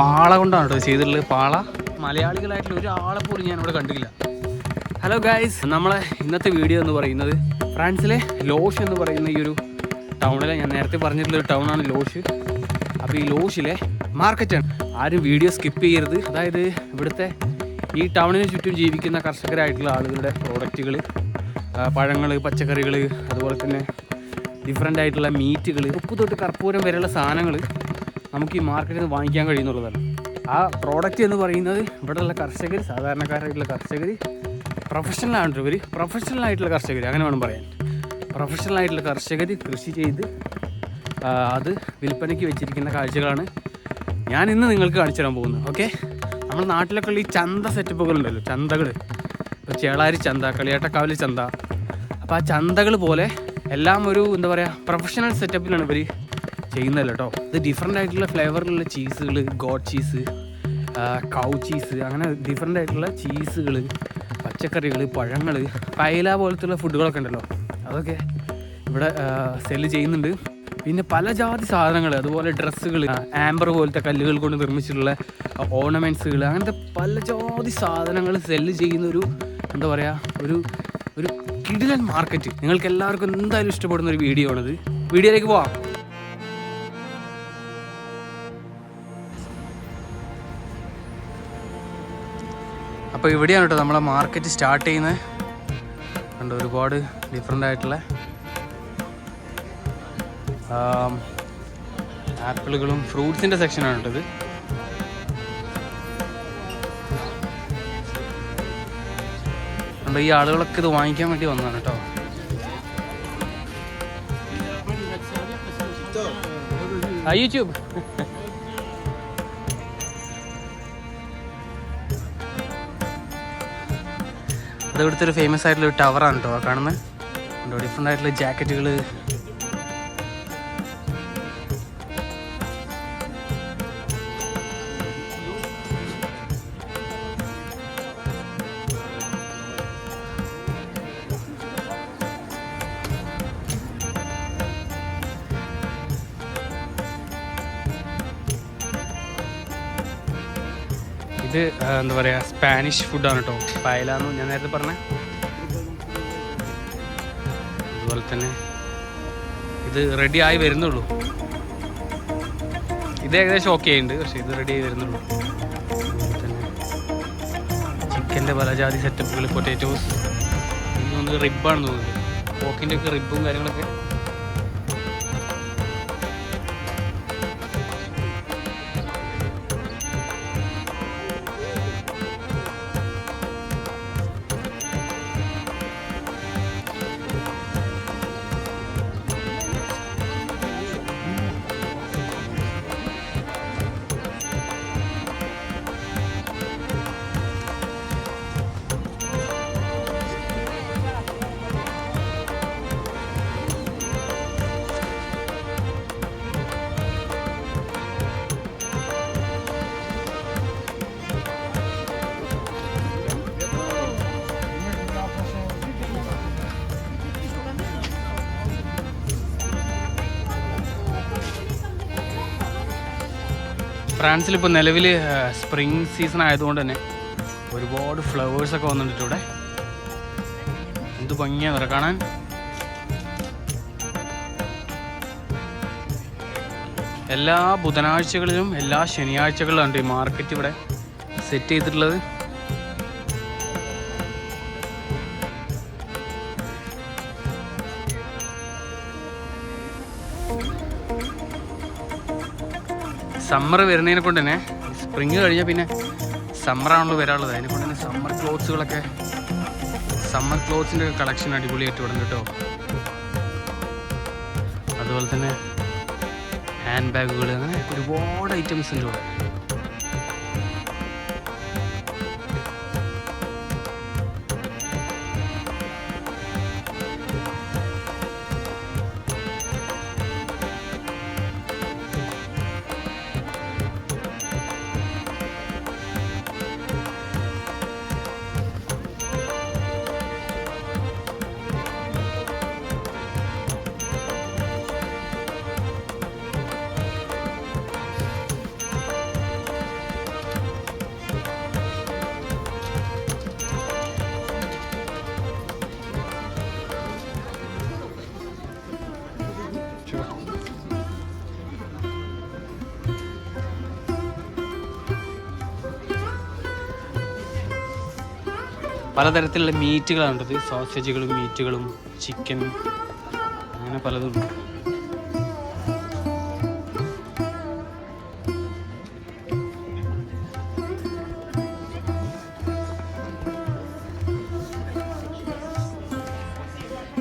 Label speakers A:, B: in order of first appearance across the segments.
A: പാള കൊണ്ടാണ് കേട്ടോ ചെയ്തിട്ടുള്ളത്. പാള മലയാളികളായിട്ടുള്ള ഒരാളെ പോലും ഞാനിവിടെ കണ്ടില്ല. ഹലോ ഗൈസ്, നമ്മളെ ഇന്നത്തെ വീഡിയോ എന്ന് പറയുന്നത് ഫ്രാൻസിലെ ലോഷ് എന്ന് പറയുന്ന ഈ ഒരു ടൗണിലെ, ഞാൻ നേരത്തെ പറഞ്ഞിട്ടുള്ളൊരു ടൗണാണ് ലോഷ്. അപ്പോൾ ഈ ലോഷിലെ മാർക്കറ്റാണ്. ആരും വീഡിയോ സ്കിപ്പ് ചെയ്യരുത്. അതായത് ഇവിടുത്തെ ഈ ടൗണിന് ചുറ്റും ജീവിക്കുന്ന കർഷകരായിട്ടുള്ള ആളുകളുടെ പ്രോഡക്റ്റുകൾ, പഴങ്ങൾ, പച്ചക്കറികൾ, അതുപോലെ തന്നെ ഡിഫറെൻ്റ് ആയിട്ടുള്ള മീറ്റുകൾ, ഉപ്പ് തൊട്ട് കർപ്പൂരം വരെയുള്ള സാധനങ്ങൾ നമുക്ക് ഈ മാർക്കറ്റിൽ നിന്ന് വാങ്ങിക്കാൻ കഴിയുന്നുള്ളതാണ്. ആ പ്രോഡക്റ്റ് എന്ന് പറയുന്നത് ഇവിടെയുള്ള കർഷകർ, സാധാരണക്കാരായിട്ടുള്ള കർഷകർ, പ്രൊഫഷണലാണ് ഇവർ, പ്രൊഫഷണലായിട്ടുള്ള കർഷകർ അങ്ങനെ വേണം പറയാൻ. പ്രൊഫഷണലായിട്ടുള്ള കർഷകർ കൃഷി ചെയ്ത് അത് വിൽപ്പനയ്ക്ക് വെച്ചിരിക്കുന്ന കാഴ്ചകളാണ് ഞാൻ ഇന്ന് നിങ്ങൾക്ക് കാണിച്ചു തരാൻ പോകുന്നത്. ഓക്കെ, നമ്മുടെ നാട്ടിലൊക്കെ ഉള്ള ഈ ചന്ത സെറ്റപ്പുകളുണ്ടല്ലോ, ചന്തകൾ, ഇപ്പോൾ ചേളാരി ചന്ത, കളിയാട്ടക്കാവിലെ ചന്ത. അപ്പോൾ ആ ചന്തകൾ പോലെ എല്ലാം ഒരു എന്താ പറയുക പ്രൊഫഷണൽ സെറ്റപ്പിലാണ് ഇവർ ചെയ്യുന്നതല്ലോ കേട്ടോ. ഇത് ഡിഫറെൻ്റ് ആയിട്ടുള്ള ഫ്ലേവറിലുള്ള ചീസുകൾ, ഗോഡ് ചീസ്, കൗ ചീസ്, അങ്ങനെ ഡിഫറെൻ്റ് ആയിട്ടുള്ള ചീസുകൾ, പച്ചക്കറികൾ, പഴങ്ങൾ, പൈല പോലത്തുള്ള ഫുഡുകളൊക്കെ ഉണ്ടല്ലോ, അതൊക്കെ ഇവിടെ സെല്ല് ചെയ്യുന്നുണ്ട്. പിന്നെ പല ജാതി സാധനങ്ങൾ, അതുപോലെ ഡ്രസ്സുകൾ, ആംബർ പോലത്തെ കല്ലുകൾ കൊണ്ട് നിർമ്മിച്ചിട്ടുള്ള ഓർണമെൻറ്റ്സുകൾ, അങ്ങനത്തെ പല ജാതി സാധനങ്ങൾ സെല്ല് ചെയ്യുന്നൊരു എന്താ പറയുക ഒരു ഒരു കിടിലൻ മാർക്കറ്റ്. നിങ്ങൾക്ക് എല്ലാവർക്കും എന്തായാലും ഇഷ്ടപ്പെടുന്ന ഒരു വീഡിയോ ആണിത്. വീഡിയോയിലേക്ക് പോവാം. അപ്പോൾ ഇവിടെയാണ് കേട്ടോ നമ്മളെ മാർക്കറ്റ് സ്റ്റാർട്ട് ചെയ്യുന്നത്. കണ്ടോ, ഒരുപാട് ഡിഫറെൻ്റ് ആയിട്ടുള്ള ആപ്പിളുകളും ഫ്രൂട്ട്സിൻ്റെ സെക്ഷനാണ് കേട്ടത്. കണ്ടോ, ഈ ആളുകളൊക്കെ ഇത് വാങ്ങിക്കാൻ വേണ്ടി വന്നതാണ് കേട്ടോ. യൂട്യൂബ് അത് ഇവിടുത്തെ ഒരു ഫേമസ് ആയിട്ടുള്ള ഒരു ടവറാണ് കേട്ടോ കാണുന്നത്. ഡിഫറെൻ്റ് ആയിട്ടുള്ള ജാക്കറ്റുകൾ, ഇത് എന്താ പറയുക സ്പാനിഷ് ഫുഡാണ് കേട്ടോ, പായലാന്ന് ഞാൻ നേരത്തെ പറഞ്ഞത്. അതുപോലെ തന്നെ ഇത് റെഡി ആയി വരുന്നുള്ളൂ. ഇത് ഏകദേശം ഓക്കെ ആയിട്ടുണ്ട്, പക്ഷേ ഇത് റെഡി ആയി വരുന്നുള്ളൂ. തന്നെ ചിക്കൻ്റെ പല ജാതി സെറ്റപ്പുകൾ, പൊട്ടാറ്റോസ്, ഇതൊന്ന് റിബാണെന്ന് തോന്നുന്നു, പോക്കിൻ്റെ ഒക്കെ റിബും കാര്യങ്ങളൊക്കെ. ഫ്രാൻസിലിപ്പോൾ നിലവിൽ സ്പ്രിങ് സീസൺ ആയതുകൊണ്ട് തന്നെ ഒരുപാട് ഫ്ലവേഴ്സൊക്കെ വന്നിട്ടുണ്ട് ഇവിടെ. എന്ത് ഭംഗിയാണ് ഇവിടെ കാണാൻ. എല്ലാ ബുധനാഴ്ചകളിലും എല്ലാ ശനിയാഴ്ചകളിലും ഉണ്ട് ഈ മാർക്കറ്റ് ഇവിടെ സെറ്റ് ചെയ്തിട്ടുള്ളത്. സമ്മർ വരുന്നതിനെ കൊണ്ട് തന്നെ, സ്പ്രിങ് കഴിഞ്ഞാൽ പിന്നെ സമ്മറാണല്ലോ വരാനുള്ളത്, അതിനെ കൊണ്ട് തന്നെ സമ്മർ ക്ലോത്ത്സുകളൊക്കെ, സമ്മർ ക്ലോത്ത്സിൻ്റെ കളക്ഷൻ അടിപൊളിയായിട്ട് ഇവിടെ കേട്ടോ. അതുപോലെ തന്നെ ഹാൻഡ് ബാഗുകൾ, അങ്ങനെ ഒരുപാട് ഐറ്റംസ് ഉണ്ട് ഇവിടെ. പലതരത്തിലുള്ള മീറ്റുകളാണുള്ളത്. സോസേജുകളും മീറ്റുകളും ചിക്കൻ അങ്ങനെ പലതും.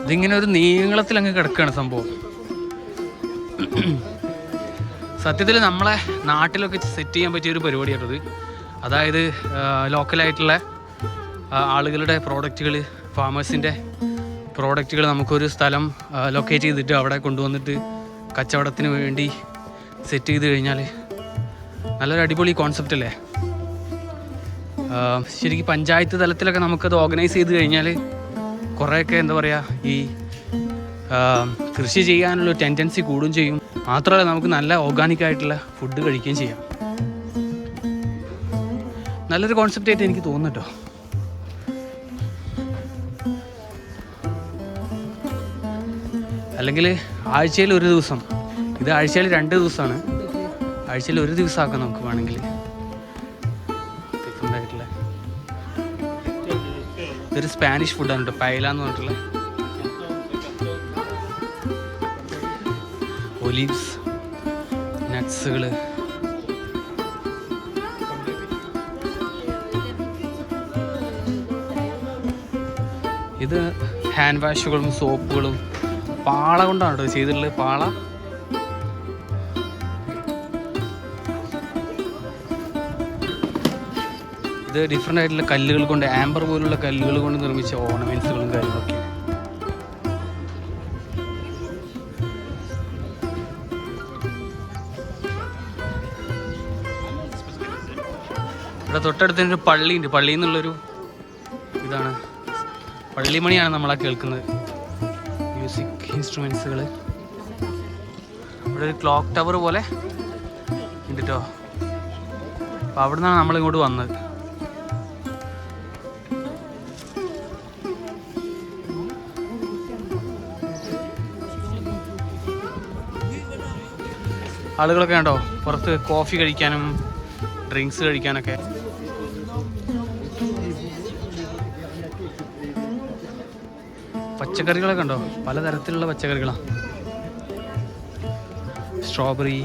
A: ഇതിങ്ങനെ ഒരു നീളത്തിൽ അങ്ങ് കിടക്കുകയാണ് സംഭവം. സത്യത്തിൽ നമ്മളെ നാട്ടിലൊക്കെ സെറ്റ് ചെയ്യാൻ പറ്റിയൊരു പരിപാടിയാണത്. അതായത് ലോക്കലായിട്ടുള്ള ആളുകളുടെ പ്രോഡക്റ്റുകൾ, ഫാമേഴ്സിൻ്റെ പ്രോഡക്റ്റുകൾ നമുക്കൊരു സ്ഥലം ലൊക്കേറ്റ് ചെയ്തിട്ട് അവിടെ കൊണ്ടുവന്നിട്ട് കച്ചവടത്തിന് വേണ്ടി സെറ്റ് ചെയ്ത് കഴിഞ്ഞാൽ നല്ലൊരു അടിപൊളി കോൺസെപ്റ്റ് അല്ലേ. ശരിക്കും പഞ്ചായത്ത് തലത്തിലൊക്കെ നമുക്കത് ഓർഗനൈസ് ചെയ്ത് കഴിഞ്ഞാൽ കുറേയൊക്കെ എന്താ പറയുക, ഈ കൃഷി ചെയ്യാനുള്ള ടെൻഡൻസി കൂടുകയും ചെയ്യും. മാത്രമല്ല നമുക്ക് നല്ല ഓർഗാനിക് ആയിട്ടുള്ള ഫുഡ് കഴിക്കുകയും ചെയ്യാം. നല്ലൊരു കോൺസെപ്റ്റ് ആയിട്ട് എനിക്ക് തോന്നുന്നു കേട്ടോ. അല്ലെങ്കിൽ ആഴ്ചയിൽ ഒരു ദിവസം, ഇത് ആഴ്ചയിൽ 2 ദിവസമാണ്, ആഴ്ചയിൽ ഒരു ദിവസം ആക്കാം നമുക്ക് വേണമെങ്കിൽ. ഡിഫറെൻ്റ് ആയിട്ടുള്ള ഇതൊരു സ്പാനിഷ് ഫുഡാണ് കേട്ടോ, പൈല എന്ന് പറഞ്ഞിട്ടുള്ള. ഒലീവ്സ്, നട്ട്സുകൾ, ഇത് ഹാൻഡ് വാഷുകളും സോപ്പുകളും പാള കൊണ്ടാണ് കേട്ടോ ചെയ്തിട്ടുള്ളത്. പാള ഇത് ഡിഫറെൻ്റ് ആയിട്ടുള്ള കല്ലുകൾ കൊണ്ട്, ആംബർ പോലുള്ള കല്ലുകൾ കൊണ്ട് നിർമ്മിച്ച ഓർണമെൻറ്റ്സുകളും കാര്യങ്ങളൊക്കെ. ഇവിടെ തൊട്ടടുത്ത് ഒരു പള്ളിയുണ്ട്. പള്ളിയിൽ നിന്നുള്ളൊരു ഇതാണ്, പള്ളിമണിയാണ് നമ്മളാ കേൾക്കുന്നത്. മ്യൂസിക് ഇൻസ്ട്രുമെൻസുകൾ. ഇവിടെ ഒരു ക്ലോക്ക് ടവർ പോലെ ഉണ്ട് കേട്ടോ. അപ്പോൾ അവിടെ നിന്നാണ് നമ്മളിങ്ങോട്ട് വന്നത്. ആളുകളൊക്കെ കണ്ടോ പുറത്ത് കോഫി കഴിക്കാനും ഡ്രിങ്ക്സ് കഴിക്കാനൊക്കെ. പച്ചക്കറികളൊക്കെ ഉണ്ടോ, പലതരത്തിലുള്ള പച്ചക്കറികളാണ്. Strawberry,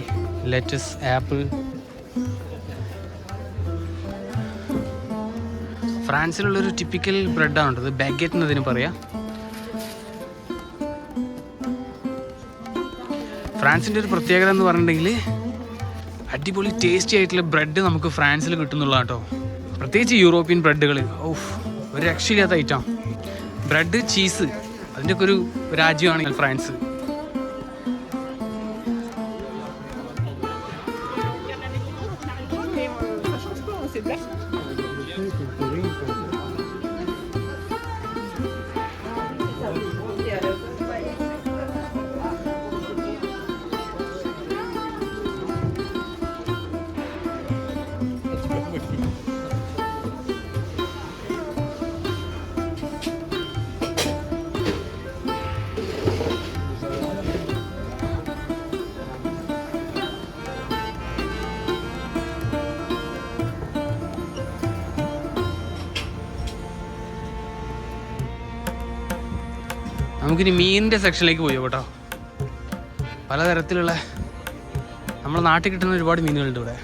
A: lettuce, apple. ഫ്രാൻസിലുള്ളൊരു ടിപ്പിക്കൽ ബ്രെഡാണ് ഇത്, ബാഗറ്റ് എന്നതിന് പറയാം. ഫ്രാൻസിൻ്റെ ഒരു പ്രത്യേകത എന്ന് പറഞ്ഞിട്ടുണ്ടെങ്കിൽ അടിപൊളി ടേസ്റ്റി ആയിട്ടുള്ള ബ്രെഡ് നമുക്ക് ഫ്രാൻസിൽ കിട്ടുന്നുള്ളതാണ് കേട്ടോ. പ്രത്യേകിച്ച് യൂറോപ്യൻ ബ്രെഡുകൾ, ഒരു രക്ഷയില്ലാത്ത ഐറ്റം. ബ്രെഡ്, ചീസ്, അതിൻ്റെയൊക്കെ ഒരു രാജ്യമാണ് ഫ്രാൻസ്. നമുക്കിനി മീനിൻ്റെ സെക്ഷനിലേക്ക് പോയോ കേട്ടോ. പലതരത്തിലുള്ള നമ്മുടെ നാട്ടിൽ കിട്ടുന്ന ഒരുപാട് മീനുകളുണ്ട് ഇവിടെ.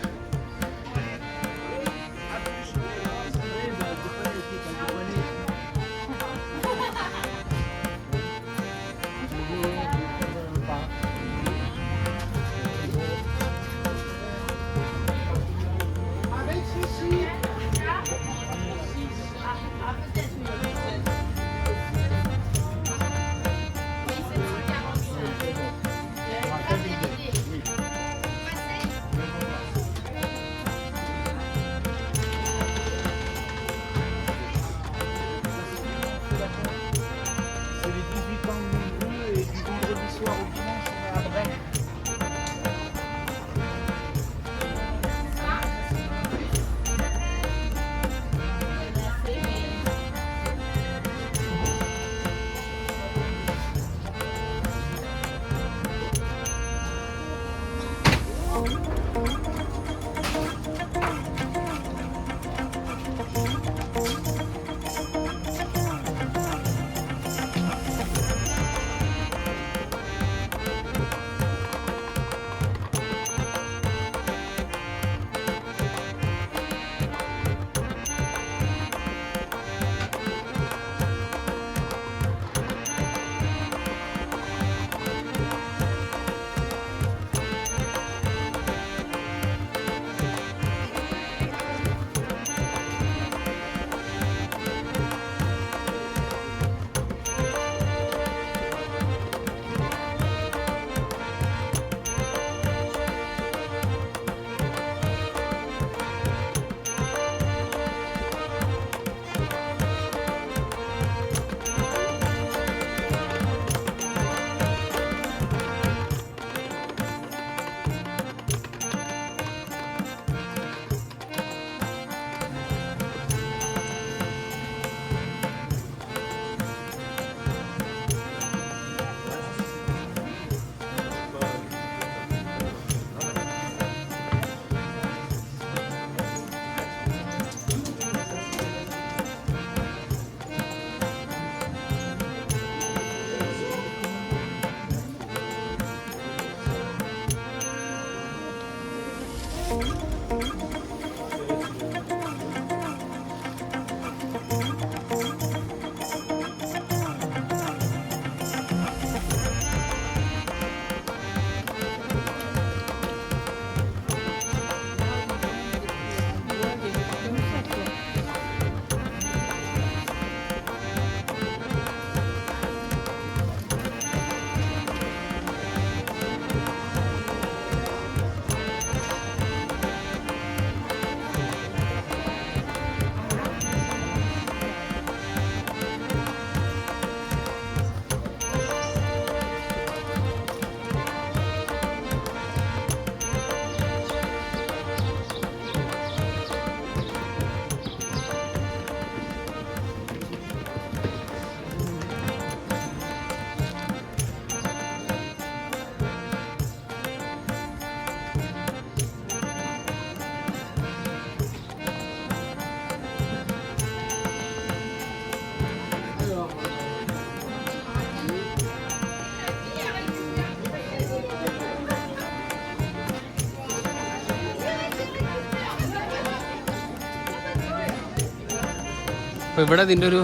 A: അപ്പോൾ ഇവിടെ ഇതിൻ്റെ ഒരു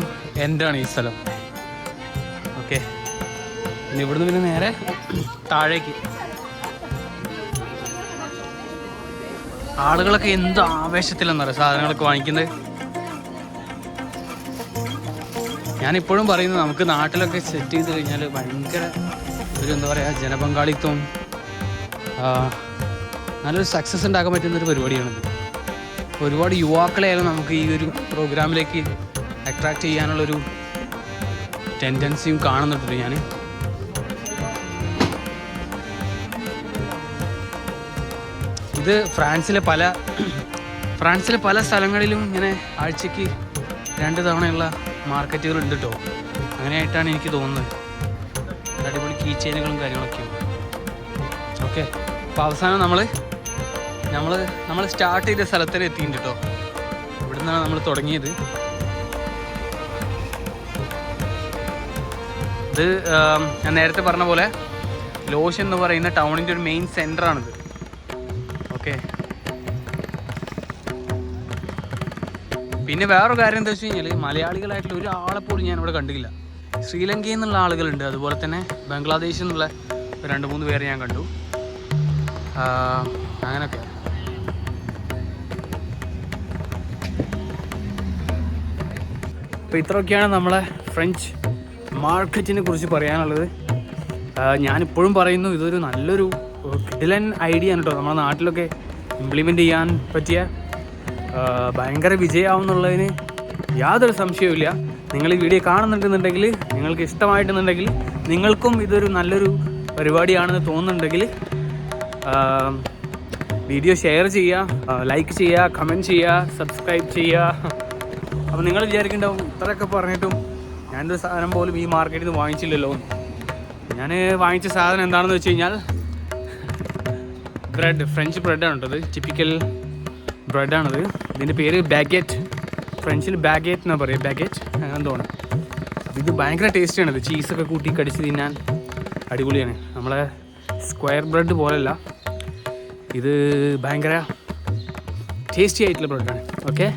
A: എൻഡാണ് ഈ സ്ഥലം. ഓക്കെ, പിന്നെ ഇവിടുന്ന് പിന്നെ നേരെ താഴേക്ക്. ആളുകളൊക്കെ എന്ത് ആവേശത്തിലെന്നറിയാം സാധനങ്ങളൊക്കെ വാങ്ങിക്കുന്നത്. ഞാനിപ്പോഴും പറയുന്നത് നമുക്ക് നാട്ടിലൊക്കെ സെറ്റ് ചെയ്ത് കഴിഞ്ഞാൽ ഭയങ്കര ഒരു എന്താ പറയുക ജനപങ്കാളിത്തവും നല്ലൊരു സക്സസ് ഉണ്ടാക്കാൻ പറ്റുന്നൊരു പരിപാടിയാണിത്. ഒരുപാട് യുവാക്കളെയായാലും നമുക്ക് ഈ ഒരു പ്രോഗ്രാമിലേക്ക് അട്രാക്റ്റ് ചെയ്യാനുള്ളൊരു ടെൻഡൻസിയും കാണുന്നുണ്ട് ഞാൻ. ഇത് ഫ്രാൻസിലെ പല സ്ഥലങ്ങളിലും ഇങ്ങനെ ആഴ്ചയ്ക്ക് 2 തവണയുള്ള മാർക്കറ്റുകൾ ഉണ്ട് കേട്ടോ. അങ്ങനെയായിട്ടാണ് എനിക്ക് തോന്നുന്നത്. അടിപൊളി കീ ചെയിനുകളും കാര്യങ്ങളൊക്കെയാണ്. ഓക്കെ, അപ്പോൾ അവസാനം നമ്മൾ സ്റ്റാർട്ട് ചെയ്ത സ്ഥലത്തിൽ എത്തിയിട്ടുണ്ട് കേട്ടോ. ഇവിടെ നിന്നാണ് നമ്മൾ തുടങ്ങിയത്. ഇത് ഞാൻ നേരത്തെ പറഞ്ഞ പോലെ ലോഷ് എന്ന് പറയുന്ന ടൗണിൻ്റെ ഒരു മെയിൻ സെൻറ്ററാണിത്. ഓക്കെ, പിന്നെ വേറൊരു കാര്യം എന്താ വെച്ച് കഴിഞ്ഞാൽ മലയാളികളായിട്ടുള്ള ഒരാളെ പോലും ഞാൻ ഇവിടെ കണ്ടില്ല. ശ്രീലങ്കയിൽ നിന്നുള്ള ആളുകളുണ്ട്, അതുപോലെ തന്നെ ബംഗ്ലാദേശിൽ നിന്നുള്ള 2-3 പേരെ ഞാൻ കണ്ടു. അങ്ങനെയൊക്കെ. അപ്പോൾ ഇത്രയൊക്കെയാണ് നമ്മളെ ഫ്രഞ്ച് മാർക്കറ്റിനെ കുറിച്ച് പറയാനുള്ളത്. ഞാനിപ്പോഴും പറയുന്നു, ഇതൊരു നല്ലൊരു കിടിലൻ ഐഡിയ ആണ് കേട്ടോ. നമ്മുടെ നാട്ടിലൊക്കെ ഇംപ്ലിമെൻ്റ് ചെയ്യാൻ പറ്റിയ ഭയങ്കര വിജയമാവുന്നുള്ളതിന് യാതൊരു സംശയവുമില്ല. നിങ്ങൾ ഈ വീഡിയോ കാണുന്നുണ്ടെന്നുണ്ടെങ്കിൽ, നിങ്ങൾക്ക് ഇഷ്ടമായിട്ടുണ്ടെങ്കിൽ, നിങ്ങൾക്കും ഇതൊരു നല്ലൊരു പരിപാടിയാണെന്ന് തോന്നുന്നുണ്ടെങ്കിൽ വീഡിയോ ഷെയർ ചെയ്യുക, ലൈക്ക് ചെയ്യുക, കമൻറ്റ് ചെയ്യുക, സബ്സ്ക്രൈബ് ചെയ്യുക. അപ്പോൾ നിങ്ങൾ വിചാരിക്കേണ്ടാവും ഇത്രയൊക്കെ പറഞ്ഞിട്ടും ഞാനൊരു സാധനം പോലും ഈ മാർക്കറ്റിൽ നിന്ന് വാങ്ങിച്ചില്ലല്ലോ. ഞാൻ വാങ്ങിച്ച സാധനം എന്താണെന്ന് വെച്ച് കഴിഞ്ഞാൽ ഫ്രഞ്ച് ബ്രെഡാണ് കേട്ടത്. ടിപ്പിക്കൽ ബ്രെഡാണിത്. ഇതിൻ്റെ പേര് ബാഗറ്റ്. ഫ്രഞ്ചിൽ ബാഗറ്റ് എന്നാണ് പറയുക, ബാഗറ്റ് അങ്ങനെ തോന്നുന്നു. അപ്പോൾ ഇത് ഭയങ്കര ടേസ്റ്റിയാണിത്. ചീസൊക്കെ കൂട്ടി കടിച്ച് തിന്നാൻ അടിപൊളിയാണ്. നമ്മളെ സ്ക്വയർ ബ്രെഡ് പോലെയല്ല, ഇത് ഭയങ്കര ടേസ്റ്റി ആയിട്ടുള്ള ബ്രെഡാണ്. ഓക്കെ,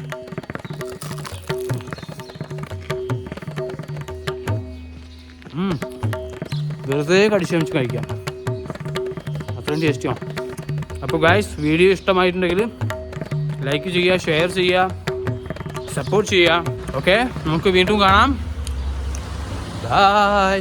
A: വെറുതെ കടിച്ച് വെച്ച് കഴിക്കാം, അത്രയും ടേസ്റ്റിയാണ്. അപ്പോൾ ഗൈസ്, വീഡിയോ ഇഷ്ടമായിട്ടുണ്ടെങ്കിൽ ലൈക്ക് ചെയ്യുക, ഷെയർ ചെയ്യുക, സപ്പോർട്ട് ചെയ്യുക. ഓക്കെ, നമുക്ക് വീണ്ടും കാണാം. ബൈ.